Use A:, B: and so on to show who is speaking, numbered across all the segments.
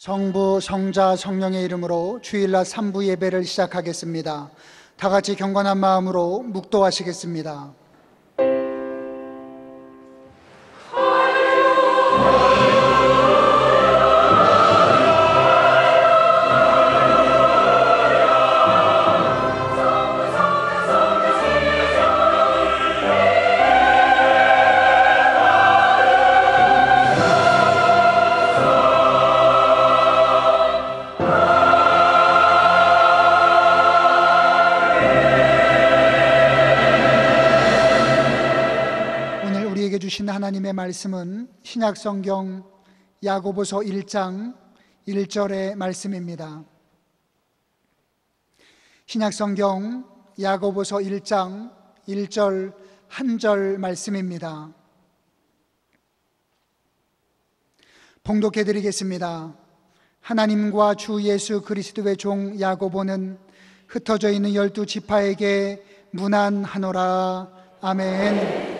A: 성부, 성자, 성령의 이름으로 주일날 3부 예배를 시작하겠습니다. 다 같이 경건한 마음으로 묵도하시겠습니다. 주신 하나님의 말씀은 신약성경 야고보서 1장 1절의 말씀입니다. 신약성경 야고보서 1장 1절 한 절 말씀입니다. 봉독해 드리겠습니다. 하나님과 주 예수 그리스도의 종 야고보는 흩어져 있는 12지파에게 문안하노라. 아멘.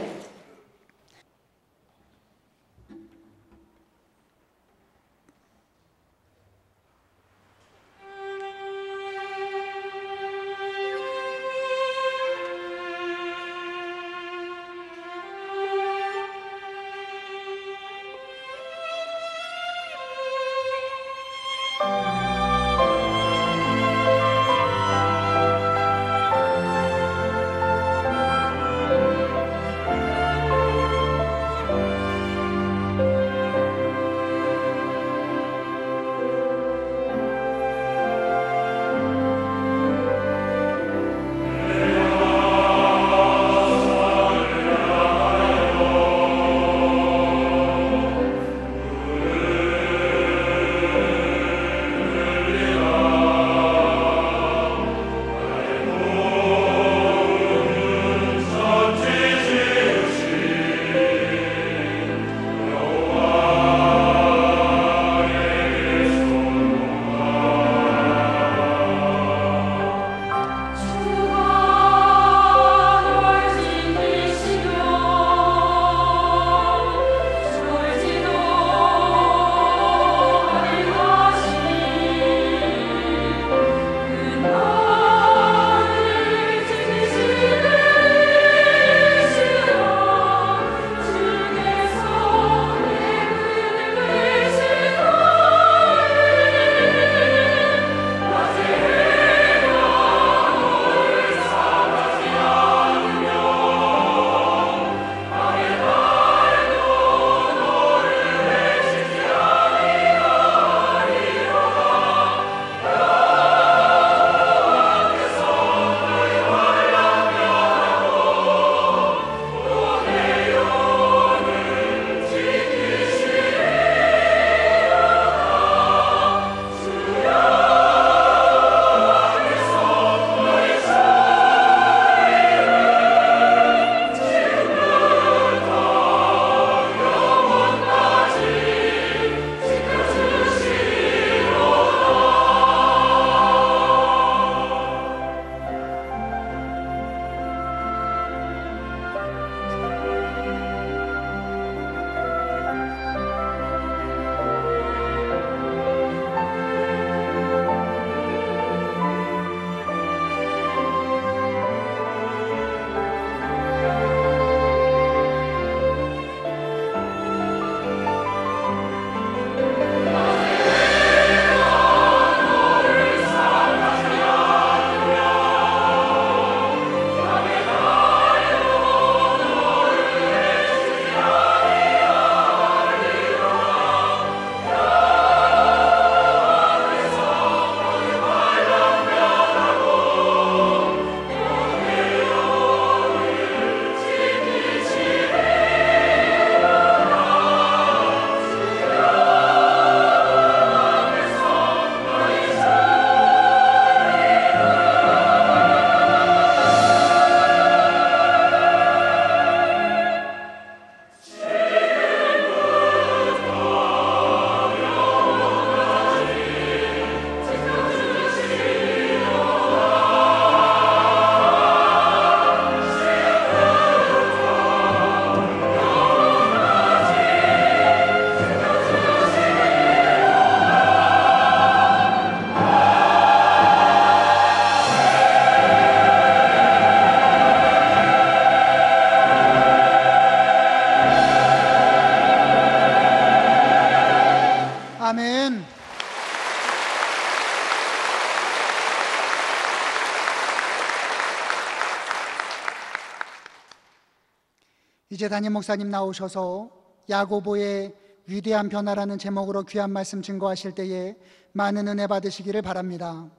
A: 이제 담임 목사님 나오셔서 야고보의 위대한 변화라는 제목으로 귀한 말씀 증거하실 때에 많은 은혜 받으시기를 바랍니다.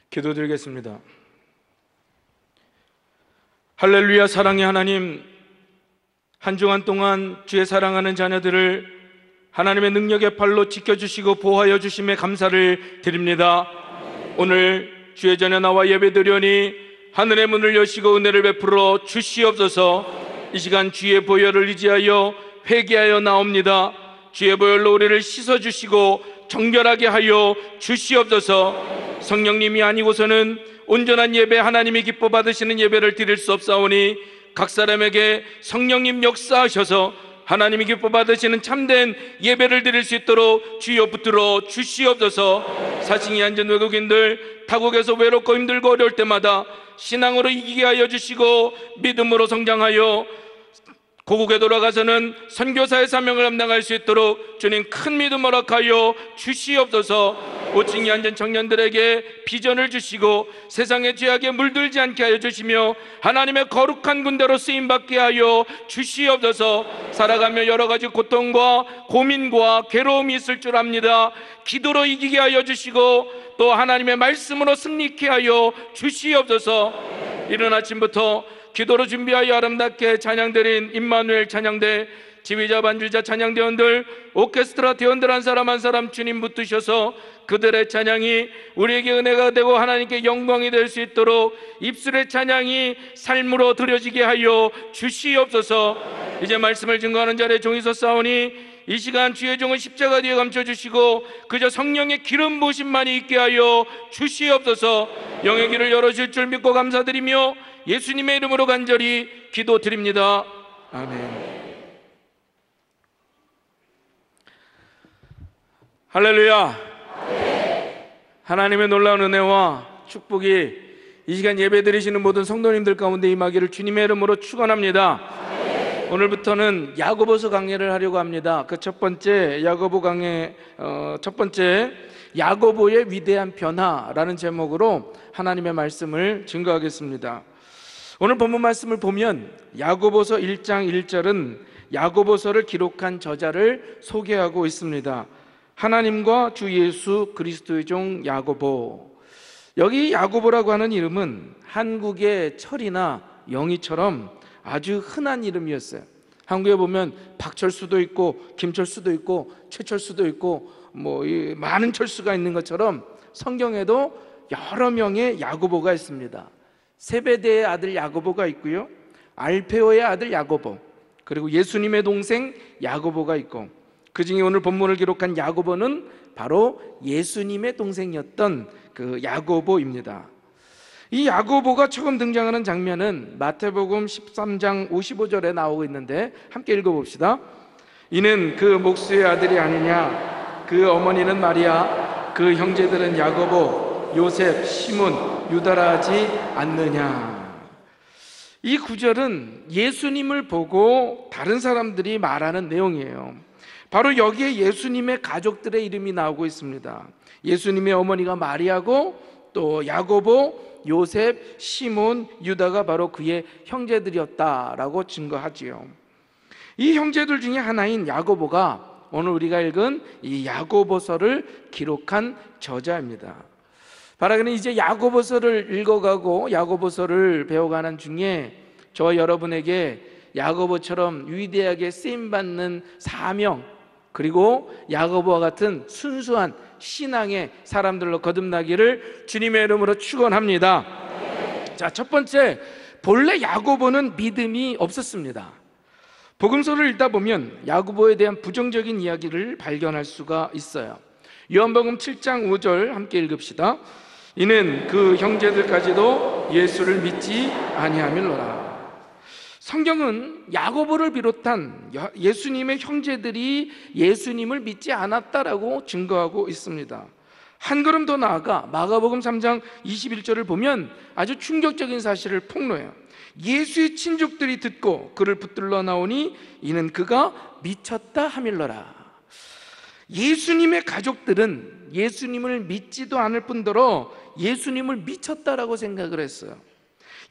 B: 기도드리겠습니다. 할렐루야. 사랑의 하나님, 한 주간 동안 주의 사랑하는 자녀들을 하나님의 능력의 팔로 지켜주시고 보호하여 주심에 감사를 드립니다. 오늘 주의 전에 나와 예배드려니 하늘의 문을 여시고 은혜를 베풀어 주시옵소서. 이 시간 주의 보혈을 의지하여 회개하여 나옵니다. 주의 보혈로 우리를 씻어주시고 정결하게 하여 주시옵소서. 성령님이 아니고서는 온전한 예배, 하나님이 기뻐 받으시는 예배를 드릴 수 없사오니 각 사람에게 성령님 역사하셔서 하나님이 기뻐 받으시는 참된 예배를 드릴 수 있도록 주여 붙들어 주시옵소서. 사칭이 앉은 외국인들, 타국에서 외롭고 힘들고 어려울 때마다 신앙으로 이기게 하여 주시고 믿음으로 성장하여 고국에 돌아가서는 선교사의 사명을 감당할 수 있도록 주님 큰 믿음 허락하여 주시옵소서. 5층에 앉은 청년들에게 비전을 주시고 세상의 죄악에 물들지 않게 하여 주시며 하나님의 거룩한 군대로 쓰임받게 하여 주시옵소서. 살아가며 여러 가지 고통과 고민과 괴로움이 있을 줄 압니다. 기도로 이기게 하여 주시고 또 하나님의 말씀으로 승리케 하여 주시옵소서. 이른 아침부터 기도로 준비하여 아름답게 찬양드린 임마누엘 찬양대 지휘자 반주자 찬양대원들 오케스트라 대원들 한 사람 한 사람 주님 붙드셔서 그들의 찬양이 우리에게 은혜가 되고 하나님께 영광이 될 수 있도록 입술의 찬양이 삶으로 드려지게 하여 주시옵소서. 이제 말씀을 증거하는 자리에 종이 섰사오니 이 시간 주의 종을 십자가 뒤에 감춰주시고 그저 성령의 기름 부으심만이 있게 하여 주시옵소서. 영의 길을 열어줄 줄 믿고 감사드리며 예수님의 이름으로 간절히 기도드립니다. 아멘. 할렐루야. 하나님의 놀라운 은혜와 축복이 이 시간 예배 드리시는 모든 성도님들 가운데 임하기를 주님의 이름으로 축원합니다. 오늘부터는 야고보서 강해를 하려고 합니다. 그 첫 번째 야고보 강해 첫 번째 야고보의 위대한 변화라는 제목으로 하나님의 말씀을 증거하겠습니다. 오늘 본문 말씀을 보면 야고보서 1장 1절은 야고보서를 기록한 저자를 소개하고 있습니다. 하나님과 주 예수 그리스도의 종 야고보. 여기 야고보라고 하는 이름은 한국의 철이나 영희처럼 아주 흔한 이름이었어요. 한국에 보면 박철수도 있고 김철수도 있고 최철수도 있고 많은 철수가 있는 것처럼 성경에도 여러 명의 야고보가 있습니다. 세베대의 아들 야고보가 있고요, 알페오의 아들 야고보, 그리고 예수님의 동생 야고보가 있고, 그 중에 오늘 본문을 기록한 야고보는 바로 예수님의 동생이었던 그 야고보입니다. 이 야고보가 처음 등장하는 장면은 마태복음 13장 55절에 나오고 있는데 함께 읽어봅시다. 이는 그 목수의 아들이 아니냐? 그 어머니는 마리아, 그 형제들은 야고보, 요셉, 시몬, 유다라 하지 않느냐? 이 구절은 예수님을 보고 다른 사람들이 말하는 내용이에요. 바로 여기에 예수님의 가족들의 이름이 나오고 있습니다. 예수님의 어머니가 마리아고 또 야고보, 요셉, 시몬, 유다가 바로 그의 형제들이었다라고 증거하지요. 이 형제들 중에 하나인 야고보가 오늘 우리가 읽은 이 야고보서를 기록한 저자입니다. 바라기는 이제 야고보서를 읽어가고 야고보서를 배워가는 중에 저와 여러분에게 야고보처럼 위대하게 쓰임받는 사명, 그리고 야고보와 같은 순수한 신앙의 사람들로 거듭나기를 주님의 이름으로 축원합니다. 자, 첫 번째, 본래 야고보는 믿음이 없었습니다. 복음서를 읽다 보면 야고보에 대한 부정적인 이야기를 발견할 수가 있어요. 요한복음 7장 5절 함께 읽읍시다. 이는 그 형제들까지도 예수를 믿지 아니함일러라. 성경은 야고보를 비롯한 예수님의 형제들이 예수님을 믿지 않았다라고 증거하고 있습니다. 한 걸음 더 나아가 마가복음 3장 21절을 보면 아주 충격적인 사실을 폭로해요. 예수의 친족들이 듣고 그를 붙들러 나오니 이는 그가 미쳤다 하밀러라. 예수님의 가족들은 예수님을 믿지도 않을 뿐더러 예수님을 미쳤다라고 생각을 했어요.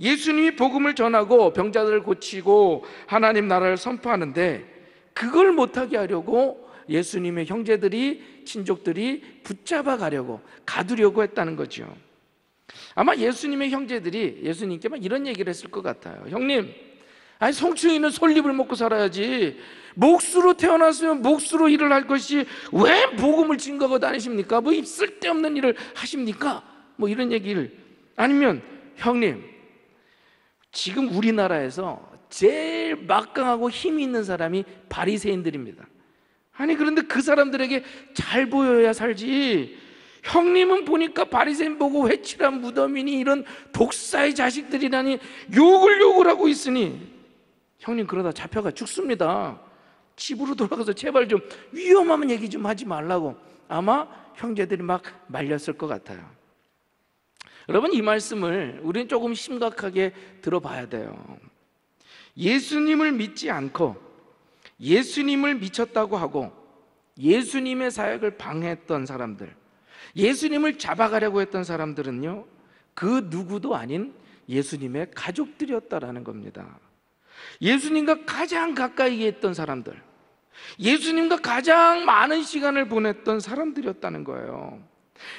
B: 예수님이 복음을 전하고 병자들을 고치고 하나님 나라를 선포하는데 그걸 못하게 하려고 예수님의 형제들이, 친족들이 붙잡아 가려고, 가두려고 했다는 거죠. 아마 예수님의 형제들이 예수님께 막 이런 얘기를 했을 것 같아요. 형님, 아니 송충이는 솔잎을 먹고 살아야지, 몫으로 태어났으면 몫으로 일을 할 것이 왜 복음을 증거하고 다니십니까? 뭐 쓸데없는 일을 하십니까? 뭐 이런 얘기를. 아니면 형님, 지금 우리나라에서 제일 막강하고 힘이 있는 사람이 바리새인들입니다. 아니 그런데 그 사람들에게 잘 보여야 살지, 형님은 보니까 바리새인 보고 회칠한 무덤이니 이런 독사의 자식들이라니 욕을 하고 있으니 형님 그러다 잡혀가 죽습니다. 집으로 돌아가서 제발 좀 위험한 얘기 좀 하지 말라고 아마 형제들이 막 말렸을 것 같아요. 여러분, 이 말씀을 우리는 조금 심각하게 들어봐야 돼요. 예수님을 믿지 않고 예수님을 미쳤다고 하고 예수님의 사역을 방해했던 사람들, 예수님을 잡아가려고 했던 사람들은요, 그 누구도 아닌 예수님의 가족들이었다라는 겁니다. 예수님과 가장 가까이 있던 사람들, 예수님과 가장 많은 시간을 보냈던 사람들이었다는 거예요.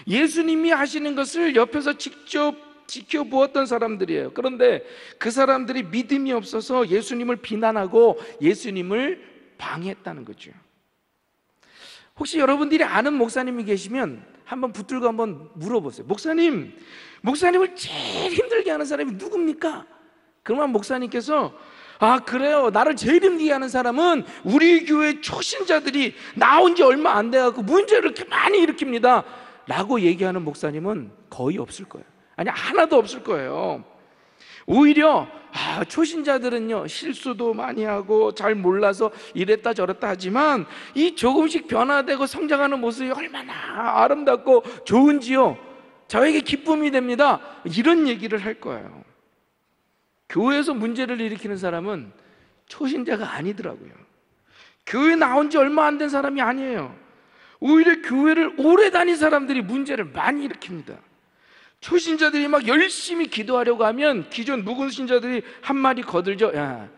B: 예수님이 하시는 것을 옆에서 직접 지켜보았던 사람들이에요. 그런데 그 사람들이 믿음이 없어서 예수님을 비난하고 예수님을 방해했다는 거죠. 혹시 여러분들이 아는 목사님이 계시면 한번 붙들고 한번 물어보세요. 목사님을 제일 힘들게 하는 사람이 누굽니까? 그러면 목사님께서 아 그래요, 나를 제일 힘들게 하는 사람은 우리 교회 초신자들이 나온 지 얼마 안 돼갖고 문제를 이렇게 많이 일으킵니다 라고 얘기하는 목사님은 거의 없을 거예요. 아니 하나도 없을 거예요. 오히려 초신자들은요 실수도 많이 하고 잘 몰라서 이랬다 저랬다 하지만 이 조금씩 변화되고 성장하는 모습이 얼마나 아름답고 좋은지요, 저에게 기쁨이 됩니다, 이런 얘기를 할 거예요. 교회에서 문제를 일으키는 사람은 초신자가 아니더라고요. 교회 나온 지 얼마 안 된 사람이 아니에요. 오히려 교회를 오래 다닌 사람들이 문제를 많이 일으킵니다. 초신자들이 막 열심히 기도하려고 하면 기존 묵은 신자들이 한마디 거들죠. 야,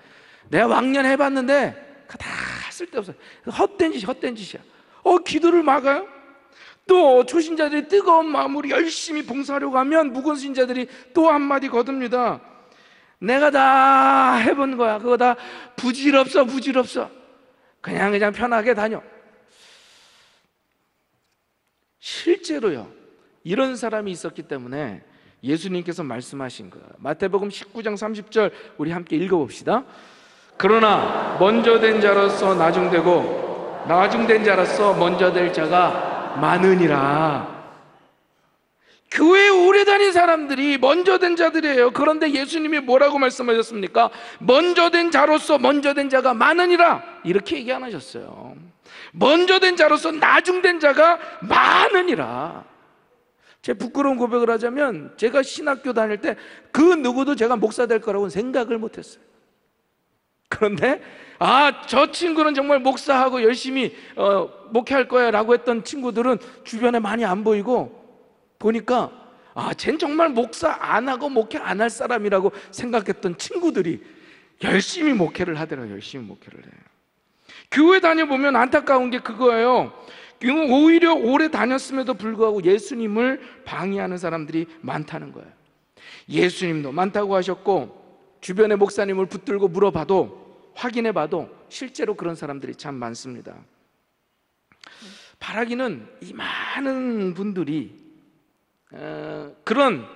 B: 내가 왕년 해봤는데 다 쓸데없어, 헛된 짓이야. 기도를 막아요? 또 초신자들이 뜨거운 마음으로 열심히 봉사하려고 하면 묵은 신자들이 또 한마디 거듭니다. 내가 다 해본 거야, 그거 다 부질없어. 그냥 편하게 다녀. 실제로요, 이런 사람이 있었기 때문에 예수님께서 말씀하신 거예요. 마태복음 19장 30절 우리 함께 읽어봅시다. 그러나 먼저 된 자로서 나중되고 나중된 자로서 먼저 될 자가 많으니라. 교회에 오래 다닌 사람들이 먼저 된 자들이에요. 그런데 예수님이 뭐라고 말씀하셨습니까? 먼저 된 자로서 먼저 된 자가 많으니라, 이렇게 얘기 안 하셨어요. 먼저 된 자로서 나중된 자가 많으니라. 제 부끄러운 고백을 하자면 제가 신학교 다닐 때 그 누구도 제가 목사 될 거라고는 생각을 못했어요. 그런데 저 친구는 정말 목사하고 열심히 목회할 거야 라고 했던 친구들은 주변에 많이 안 보이고, 보니까 쟨 정말 목사 안 하고 목회 안 할 사람이라고 생각했던 친구들이 열심히 목회를 하더라고요. 열심히 목회를 해요. 교회 다녀보면 안타까운 게 그거예요. 오히려 오래 다녔음에도 불구하고 예수님을 방해하는 사람들이 많다는 거예요. 예수님도 많다고 하셨고 주변의 목사님을 붙들고 물어봐도, 확인해봐도 실제로 그런 사람들이 참 많습니다. 바라기는 이 많은 분들이 그런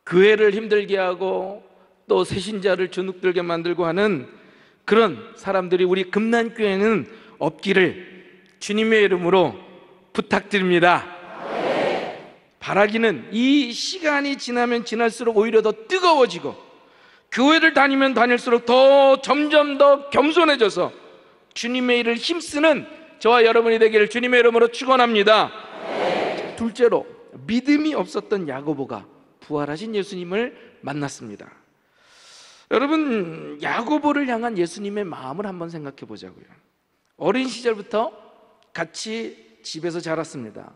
B: 교회를 힘들게 하고 또 새신자를 주눅들게 만들고 하는 그런 사람들이 우리 금난교회는 없기를 주님의 이름으로 부탁드립니다. 바라기는 이 시간이 지나면 지날수록 오히려 더 뜨거워지고 교회를 다니면 다닐수록 점점 더 겸손해져서 주님의 일을 힘쓰는 저와 여러분이 되기를 주님의 이름으로 축원합니다. 둘째로, 믿음이 없었던 야고보가 부활하신 예수님을 만났습니다. 여러분, 야고보를 향한 예수님의 마음을 한번 생각해 보자고요. 어린 시절부터 같이 집에서 자랐습니다.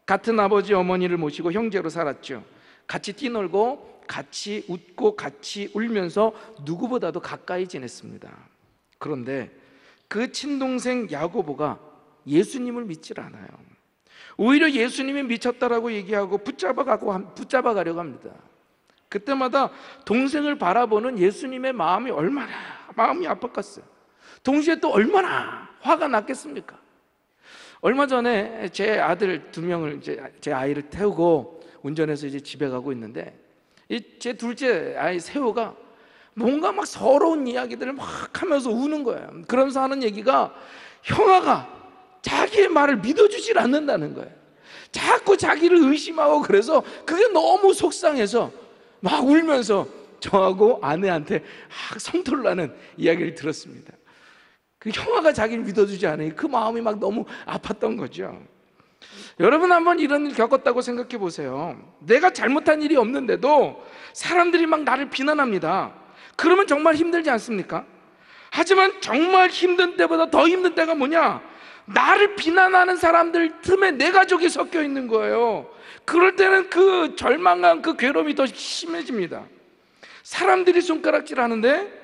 B: 같은 아버지 어머니를 모시고 형제로 살았죠. 같이 뛰놀고 같이 웃고 같이 울면서 누구보다도 가까이 지냈습니다. 그런데 그 친동생 야고보가 예수님을 믿질 않아요. 오히려 예수님이 미쳤다라고 얘기하고 붙잡아가려고 합니다. 그때마다 동생을 바라보는 예수님의 마음이 얼마나 마음이 아팠겠어요. 동시에 또 얼마나 화가 났겠습니까? 얼마 전에 제 아들 2명을 제 아이를 태우고 운전해서 이제 집에 가고 있는데 제 둘째 아이 세호가 뭔가 막 서러운 이야기들을 막 하면서 우는 거예요. 그러면서 하는 얘기가 형아가 자기의 말을 믿어주질 않는다는 거예요. 자꾸 자기를 의심하고 그래서 그게 너무 속상해서 막 울면서 저하고 아내한테 성토를 하는 이야기를 들었습니다. 그 형아가 자기를 믿어주지 않으니 그 마음이 막 너무 아팠던 거죠. 여러분 한번 이런 일 겪었다고 생각해 보세요. 내가 잘못한 일이 없는데도 사람들이 막 나를 비난합니다. 그러면 정말 힘들지 않습니까? 하지만 정말 힘든 때보다 더 힘든 때가 뭐냐? 나를 비난하는 사람들 틈에 내 가족이 섞여 있는 거예요. 그럴 때는 그 절망감, 그 괴로움이 더 심해집니다. 사람들이 손가락질 하는데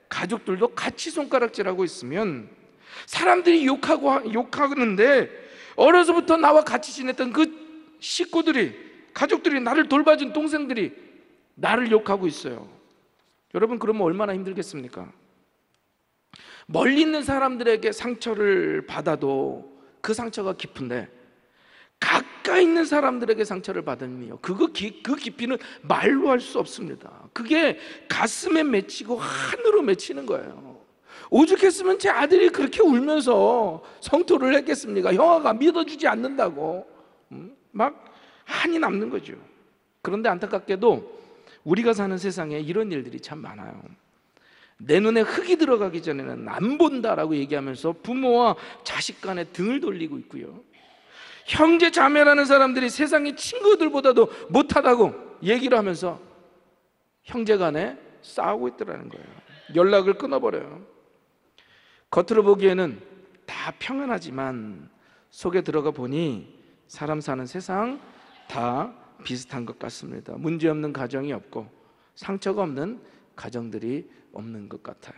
B: 가족들도 같이 손가락질하고 있으면 사람들이 욕하는데 어려서부터 나와 같이 지냈던 그 식구들이, 가족들이, 나를 돌봐준 동생들이 나를 욕하고 있어요. 여러분 그러면 얼마나 힘들겠습니까? 멀리 있는 사람들에게 상처를 받아도 그 상처가 깊은데 가까이 있는 사람들에게 상처를 받으면요 그 깊이는 말로 할 수 없습니다. 그게 가슴에 맺히고 한으로 맺히는 거예요. 오죽했으면 제 아들이 그렇게 울면서 성토를 했겠습니까? 형아가 믿어주지 않는다고 막 한이 남는 거죠. 그런데 안타깝게도 우리가 사는 세상에 이런 일들이 참 많아요. 내 눈에 흙이 들어가기 전에는 안 본다라고 얘기하면서 부모와 자식 간에 등을 돌리고 있고요, 형제 자매라는 사람들이 세상의 친구들보다도 못하다고 얘기를 하면서 형제 간에 싸우고 있더라는 거예요. 연락을 끊어버려요. 겉으로 보기에는 다 평안하지만 속에 들어가 보니 사람 사는 세상 다 비슷한 것 같습니다. 문제없는 가정이 없고 상처가 없는 가정들이 없는 것 같아요.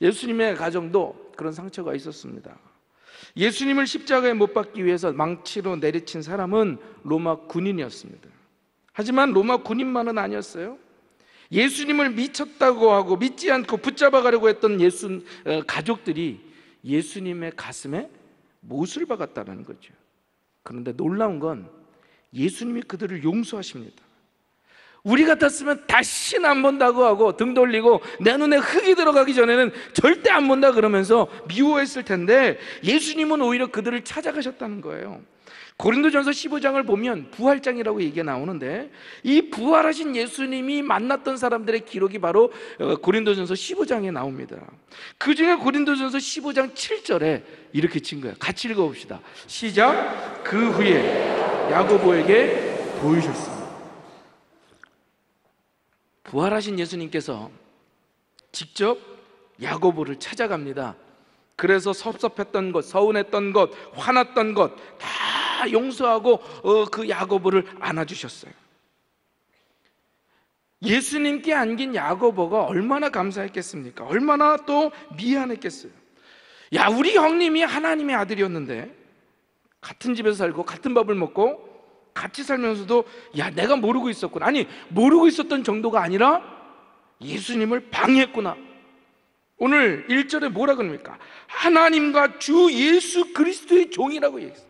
B: 예수님의 가정도 그런 상처가 있었습니다. 예수님을 십자가에 못 박기 위해서 망치로 내리친 사람은 로마 군인이었습니다. 하지만 로마 군인만은 아니었어요. 예수님을 미쳤다고 하고 믿지 않고 붙잡아 가려고 했던 가족들이 예수님의 가슴에 못을 박았다는 거죠. 그런데 놀라운 건 예수님이 그들을 용서하십니다. 우리 같았으면 다시는 안 본다고 하고 등 돌리고 내 눈에 흙이 들어가기 전에는 절대 안 본다 그러면서 미워했을 텐데 예수님은 오히려 그들을 찾아가셨다는 거예요. 고린도전서 15장을 보면 부활장이라고 얘기가 나오는데 이 부활하신 예수님이 만났던 사람들의 기록이 바로 고린도전서 15장에 나옵니다. 그 중에 고린도전서 15장 7절에 이렇게 친 거예요. 같이 읽어봅시다. 시작. 그 후에 야고보에게 보이셨습니다. 부활하신 예수님께서 직접 야고보를 찾아갑니다. 그래서 섭섭했던 것, 서운했던 것, 화났던 것 다 용서하고 그 야고보를 안아주셨어요. 예수님께 안긴 야고보가 얼마나 감사했겠습니까? 얼마나 또 미안했겠어요. 야, 우리 형님이 하나님의 아들이었는데 같은 집에서 살고 같은 밥을 먹고 같이 살면서도 야, 내가 모르고 있었구나. 아니, 모르고 있었던 정도가 아니라 예수님을 방해했구나. 오늘 1절에 뭐라 그럽니까? 하나님과 주 예수 그리스도의 종이라고 얘기했어요.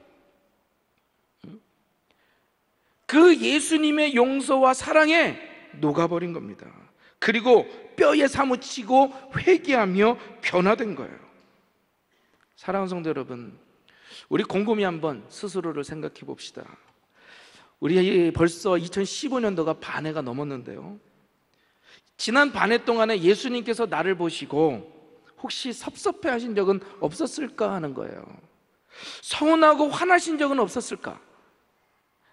B: 그 예수님의 용서와 사랑에 녹아버린 겁니다. 그리고 뼈에 사무치고 회개하며 변화된 거예요. 사랑하는 성도 여러분, 우리 곰곰이 한번 스스로를 생각해 봅시다. 우리 벌써 2015년도가 반해가 넘었는데요, 지난 반해 동안에 예수님께서 나를 보시고 혹시 섭섭해 하신 적은 없었을까 하는 거예요. 서운하고 화나신 적은 없었을까?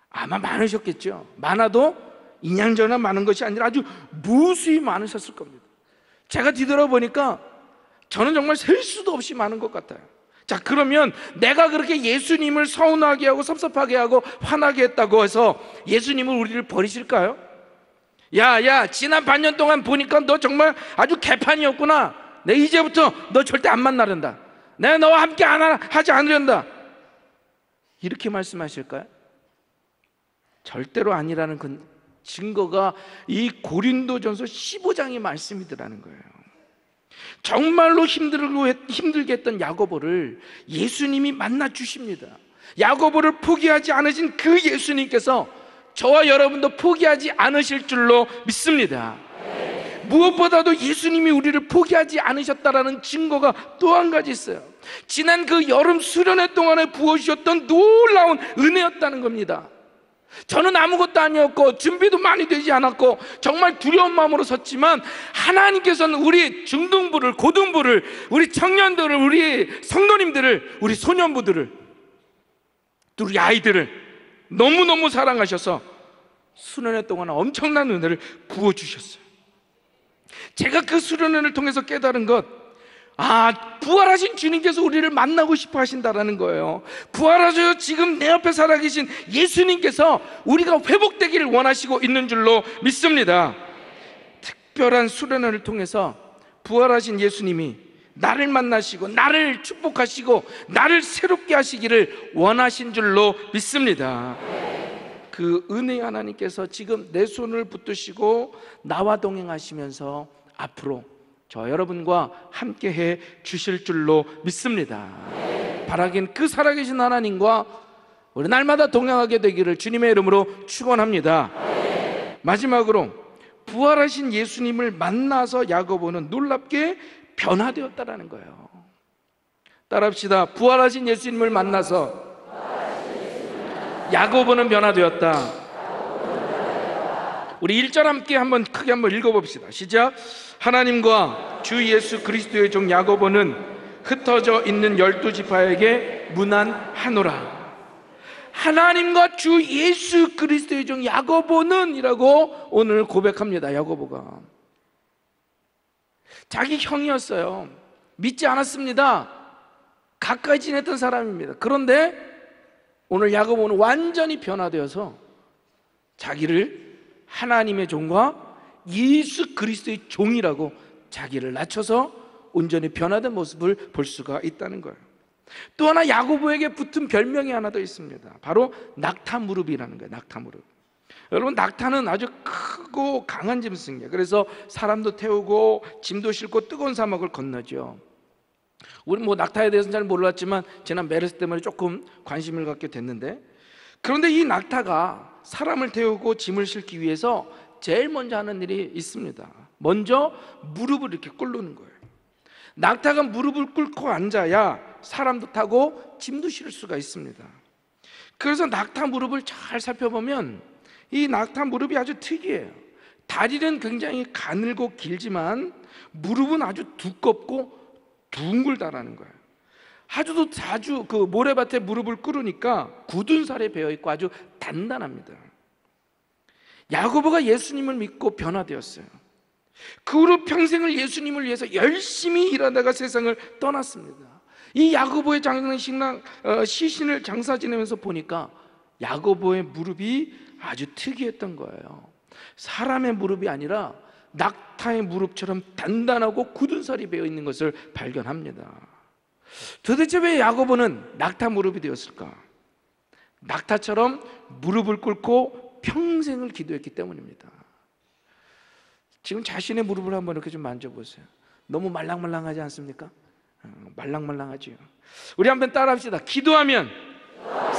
B: 아마 많으셨겠죠. 많아도 인양저나 많은 것이 아니라 아주 무수히 많으셨을 겁니다. 제가 뒤돌아보니까 저는 정말 셀 수도 없이 많은 것 같아요. 자, 그러면 내가 그렇게 예수님을 서운하게 하고 섭섭하게 하고 화나게 했다고 해서 예수님은 우리를 버리실까요? 야, 지난 반년 동안 보니까 너 정말 아주 개판이었구나. 내 이제부터 너 절대 안 만나련다. 내가 너와 함께 하지 않으련다. 이렇게 말씀하실까요? 절대로 아니라는 그 증거가 이 고린도전서 15장의 말씀이더라는 거예요. 정말로 힘들게 했던 야고보를 예수님이 만나 주십니다. 야고보를 포기하지 않으신 그 예수님께서 저와 여러분도 포기하지 않으실 줄로 믿습니다. 무엇보다도 예수님이 우리를 포기하지 않으셨다라는 증거가 또 한 가지 있어요. 지난 그 여름 수련회 동안에 부어주셨던 놀라운 은혜였다는 겁니다. 저는 아무것도 아니었고 준비도 많이 되지 않았고 정말 두려운 마음으로 섰지만 하나님께서는 우리 중등부를, 고등부를, 우리 청년들을, 우리 성도님들을, 우리 소년부들을, 또 우리 아이들을 너무너무 사랑하셔서 수련회 동안 엄청난 은혜를 부어주셨어요. 제가 그 수련회를 통해서 깨달은 것, 부활하신 주님께서 우리를 만나고 싶어 하신다라는 거예요. 부활하셔서 지금 내 옆에 살아계신 예수님께서 우리가 회복되기를 원하시고 있는 줄로 믿습니다. 특별한 수련회를 통해서 부활하신 예수님이 나를 만나시고 나를 축복하시고 나를 새롭게 하시기를 원하신 줄로 믿습니다. 그 은혜의 하나님께서 지금 내 손을 붙드시고 나와 동행하시면서 앞으로 저 여러분과 함께 해 주실 줄로 믿습니다. 바라긴 그 살아계신 하나님과 우리 날마다 동행하게 되기를 주님의 이름으로 축원합니다. 마지막으로 부활하신 예수님을 만나서 야고보는 놀랍게 변화되었다라는 거예요. 따라합시다. 부활하신 예수님을 만나서 야고보는 변화되었다. 우리 1절 함께 크게 한번 읽어봅시다. 시작. 하나님과 주 예수 그리스도의 종 야고보는 흩어져 있는 12지파에게 문안하노라. 하나님과 주 예수 그리스도의 종 야고보는 이라고 오늘 고백합니다. 야고보가 자기 형이었어요. 믿지 않았습니다. 가까이 지냈던 사람입니다. 그런데 오늘 야고보는 완전히 변화되어서 자기를 하나님의 종과 예수 그리스도의 종이라고 자기를 낮춰서 온전히 변화된 모습을 볼 수가 있다는 거예요. 또 하나 야고보에게 붙은 별명이 하나 더 있습니다. 바로 낙타무릎이라는 거예요. 낙타무릎. 여러분, 낙타는 아주 크고 강한 짐승이에요. 그래서 사람도 태우고 짐도 싣고 뜨거운 사막을 건너죠. 우리 낙타에 대해서는 잘 몰랐지만 지난 메르스 때문에 조금 관심을 갖게 됐는데, 그런데 이 낙타가 사람을 태우고 짐을 싣기 위해서 제일 먼저 하는 일이 있습니다. 먼저 무릎을 이렇게 꿇는 거예요. 낙타가 무릎을 꿇고 앉아야 사람도 타고 짐도 실을 수가 있습니다. 그래서 낙타 무릎을 잘 살펴보면 이 낙타 무릎이 아주 특이해요. 다리는 굉장히 가늘고 길지만 무릎은 아주 두껍고 둥글다라는 거예요. 자주 그 모래밭에 무릎을 꿇으니까 굳은 살에 배어 있고 아주 단단합니다. 야고보가 예수님을 믿고 변화되었어요. 그 후로 평생을 예수님을 위해서 열심히 일하다가 세상을 떠났습니다. 이 야고보의 시신을 장사 지내면서 보니까 야고보의 무릎이 아주 특이했던 거예요. 사람의 무릎이 아니라 낙타의 무릎처럼 단단하고 굳은 살이 배어 있는 것을 발견합니다. 도대체 왜 야고보는 낙타 무릎이 되었을까? 낙타처럼 무릎을 꿇고 평생을 기도했기 때문입니다. 지금 자신의 무릎을 한번 이렇게 좀 만져보세요. 너무 말랑말랑하지 않습니까? 말랑말랑하지요. 우리 한번 따라합시다. 기도하면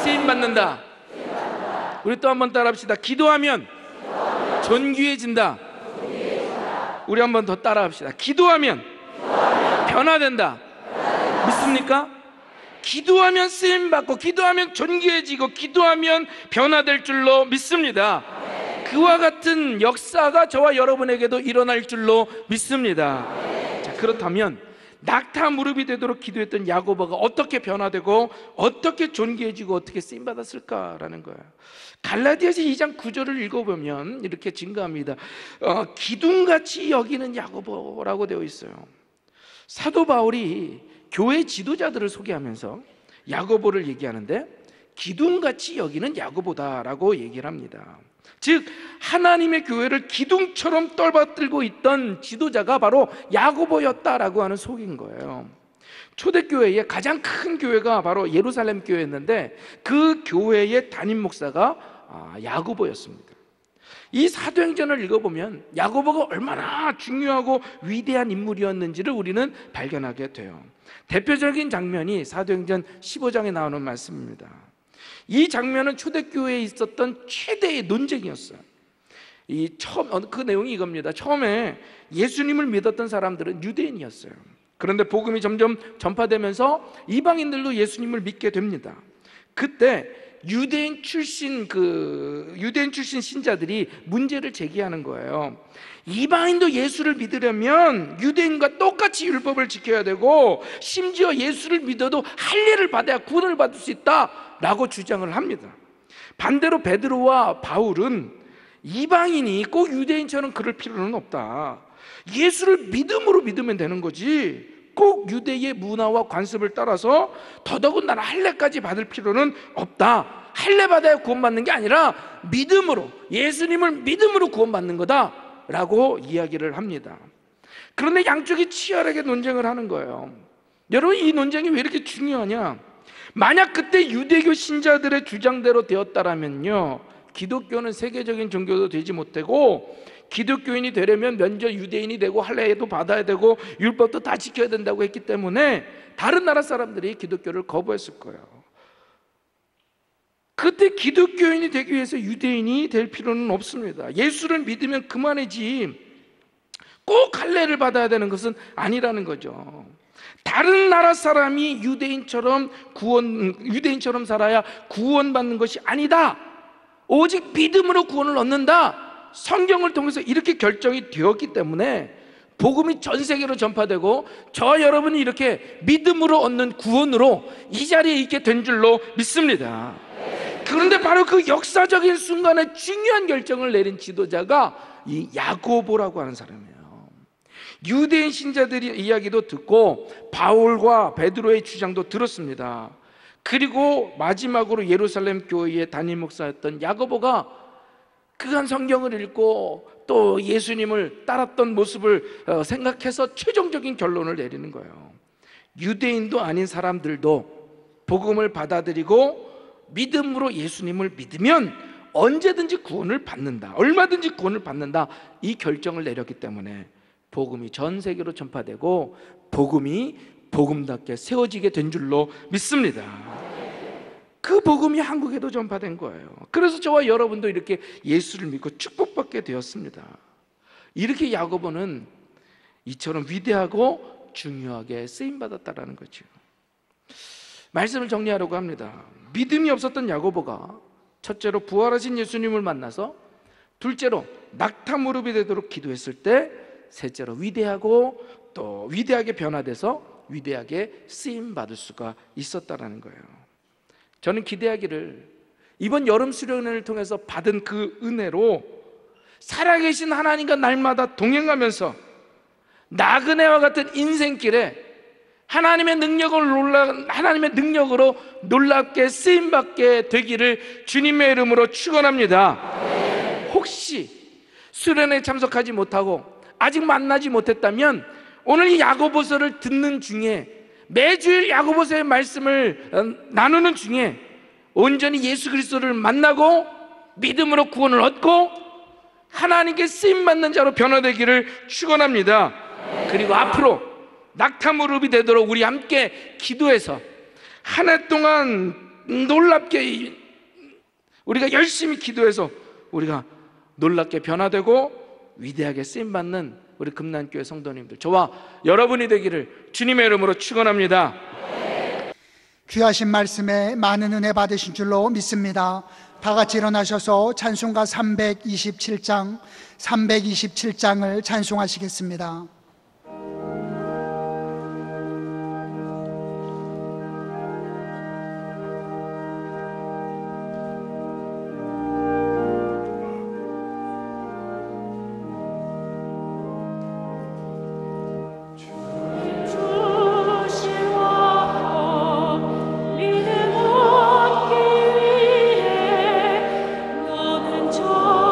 B: 쓰임받는다. 우리 또 한번 따라합시다. 기도하면 존귀해진다. 우리 한번 더 따라합시다. 기도하면 변화된다. 믿습니까? 기도하면 쓰임받고, 기도하면 존귀해지고, 기도하면 변화될 줄로 믿습니다. 그와 같은 역사가 저와 여러분에게도 일어날 줄로 믿습니다. 자, 그렇다면 낙타 무릎이 되도록 기도했던 야고보가 어떻게 변화되고 어떻게 존귀해지고 어떻게 쓰임받았을까라는 거예요. 갈라디아서 2장 9절을 읽어보면 이렇게 증가합니다. 기둥같이 여기는 야고보라고 되어 있어요. 사도 바울이 교회 지도자들을 소개하면서 야고보를 얘기하는데 기둥같이 여기는 야고보다라고 얘기를 합니다. 즉 하나님의 교회를 기둥처럼 떨어뜨리고 있던 지도자가 바로 야고보였다라고 하는 속인 거예요. 초대교회의 가장 큰 교회가 바로 예루살렘 교회였는데 그 교회의 담임 목사가 야고보였습니다. 이 사도행전을 읽어보면 야고보가 얼마나 중요하고 위대한 인물이었는지를 우리는 발견하게 돼요. 대표적인 장면이 사도행전 15장에 나오는 말씀입니다. 이 장면은 초대교회에 있었던 최대의 논쟁이었어요. 그 내용이 이겁니다. 처음에 예수님을 믿었던 사람들은 유대인이었어요. 그런데 복음이 점점 전파되면서 이방인들도 예수님을 믿게 됩니다. 그때 유대인 출신 신자들이 문제를 제기하는 거예요. 이방인도 예수를 믿으려면 유대인과 똑같이 율법을 지켜야 되고 심지어 예수를 믿어도 할례를 받아야 구원을 받을 수 있다라고 주장을 합니다. 반대로 베드로와 바울은 이방인이 꼭 유대인처럼 그럴 필요는 없다. 예수를 믿음으로 믿으면 되는 거지 꼭 유대의 문화와 관습을 따라서 더더군다나 할례까지 받을 필요는 없다. 할례 받아야 구원받는 게 아니라 믿음으로, 예수님을 믿음으로 구원받는 거다라고 이야기를 합니다. 그런데 양쪽이 치열하게 논쟁을 하는 거예요. 여러분, 이 논쟁이 왜 이렇게 중요하냐? 만약 그때 유대교 신자들의 주장대로 되었다라면요, 기독교는 세계적인 종교도 되지 못하고 기독교인이 되려면 먼저 유대인이 되고 할례도 받아야 되고 율법도 다 지켜야 된다고 했기 때문에 다른 나라 사람들이 기독교를 거부했을 거예요. 그때 기독교인이 되기 위해서 유대인이 될 필요는 없습니다. 예수를 믿으면 그만이지 꼭 할례를 받아야 되는 것은 아니라는 거죠. 다른 나라 사람이 유대인처럼 살아야 구원받는 것이 아니다. 오직 믿음으로 구원을 얻는다. 성경을 통해서 이렇게 결정이 되었기 때문에 복음이 전 세계로 전파되고 저 여러분이 이렇게 믿음으로 얻는 구원으로 이 자리에 있게 된 줄로 믿습니다. 그런데 바로 그 역사적인 순간에 중요한 결정을 내린 지도자가 이 야고보라고 하는 사람이에요. 유대인 신자들의 이야기도 듣고 바울과 베드로의 주장도 들었습니다. 그리고 마지막으로 예루살렘 교회의 담임 목사였던 야고보가 그간 성경을 읽고 또 예수님을 따랐던 모습을 생각해서 최종적인 결론을 내리는 거예요. 유대인도 아닌 사람들도 복음을 받아들이고 믿음으로 예수님을 믿으면 언제든지 구원을 받는다, 얼마든지 구원을 받는다, 이 결정을 내렸기 때문에 복음이 전 세계로 전파되고 복음이 복음답게 세워지게 된 줄로 믿습니다. 그 복음이 한국에도 전파된 거예요. 그래서 저와 여러분도 이렇게 예수를 믿고 축복받게 되었습니다. 이렇게 야고보는 이처럼 위대하고 중요하게 쓰임받았다라는 거죠. 말씀을 정리하려고 합니다. 믿음이 없었던 야고보가 첫째로 부활하신 예수님을 만나서, 둘째로 낙타 무릎이 되도록 기도했을 때, 셋째로 위대하고 또 위대하게 변화돼서 위대하게 쓰임받을 수가 있었다라는 거예요. 저는 기대하기를 이번 여름 수련회를 통해서 받은 그 은혜로 살아계신 하나님과 날마다 동행하면서 나그네와 같은 인생길에 하나님의 능력으로 놀랍게 쓰임받게 되기를 주님의 이름으로 축원합니다. 혹시 수련회에 참석하지 못하고 아직 만나지 못했다면 오늘 이 야고보서를 듣는 중에, 매주일 야고보서의 말씀을 나누는 중에 온전히 예수 그리스도를 만나고 믿음으로 구원을 얻고 하나님께 쓰임받는 자로 변화되기를 축원합니다. 그리고 앞으로 낙타 무릎이 되도록 우리 함께 기도해서 한 해 동안 놀랍게 우리가 열심히 기도해서 우리가 놀랍게 변화되고 위대하게 쓰임받는 우리 금난교회 성도님들, 저와 여러분이 되기를 주님의 이름으로 축원합니다.
A: 귀하신 말씀에 많은 은혜 받으신 줄로 믿습니다. 다 같이 일어나셔서 찬송가 327장을 찬송하시겠습니다.
C: 저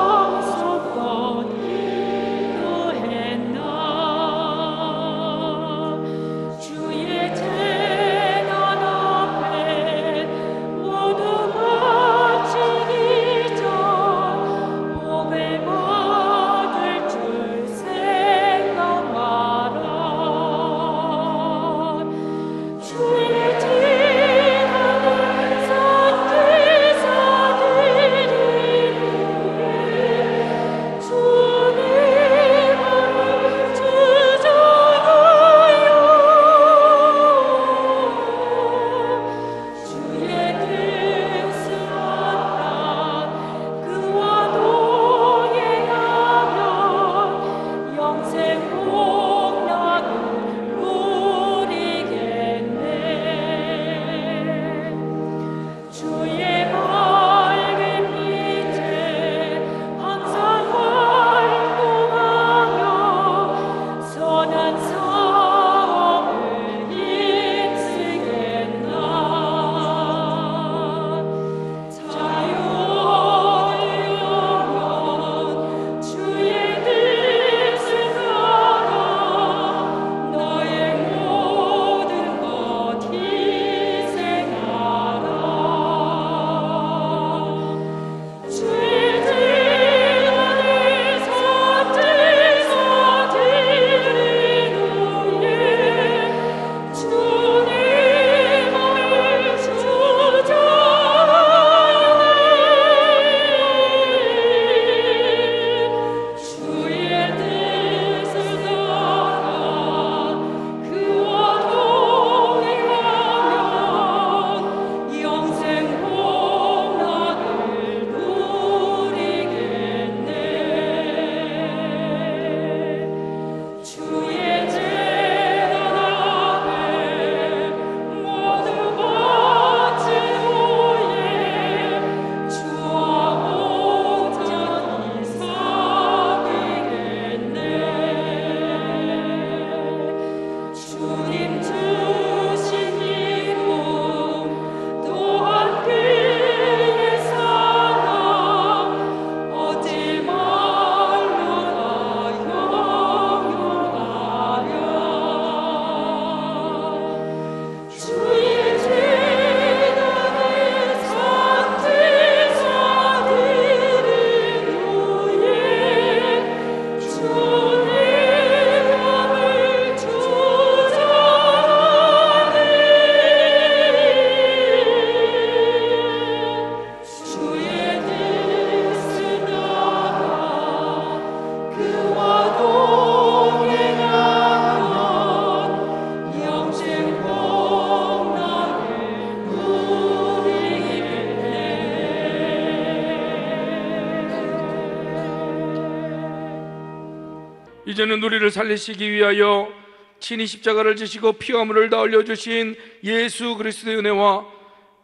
B: 이제는 우리를 살리시기 위하여 친히 십자가를 지시고 피와 물을 다 흘려주신 예수 그리스도의 은혜와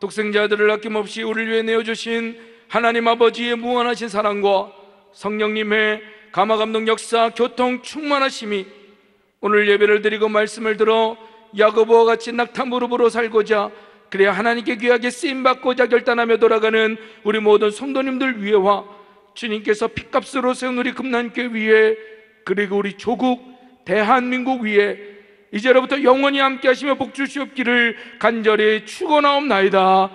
B: 독생자들을 아낌없이 우리를 위해 내어주신 하나님 아버지의 무한하신 사랑과 성령님의 감화감동 역사 교통 충만하심이 오늘 예배를 드리고 말씀을 들어 야고보와 같이 낙타 무릎으로 살고자 그래야 하나님께 귀하게 쓰임받고자 결단하며 돌아가는 우리 모든 성도님들 위에와 주님께서 핏값으로 세운 우리 금난교회 위에 그리고 우리 조국 대한민국 위에 이제로부터 영원히 함께 하시며 복 주시옵기를 간절히 축원하옵나이다.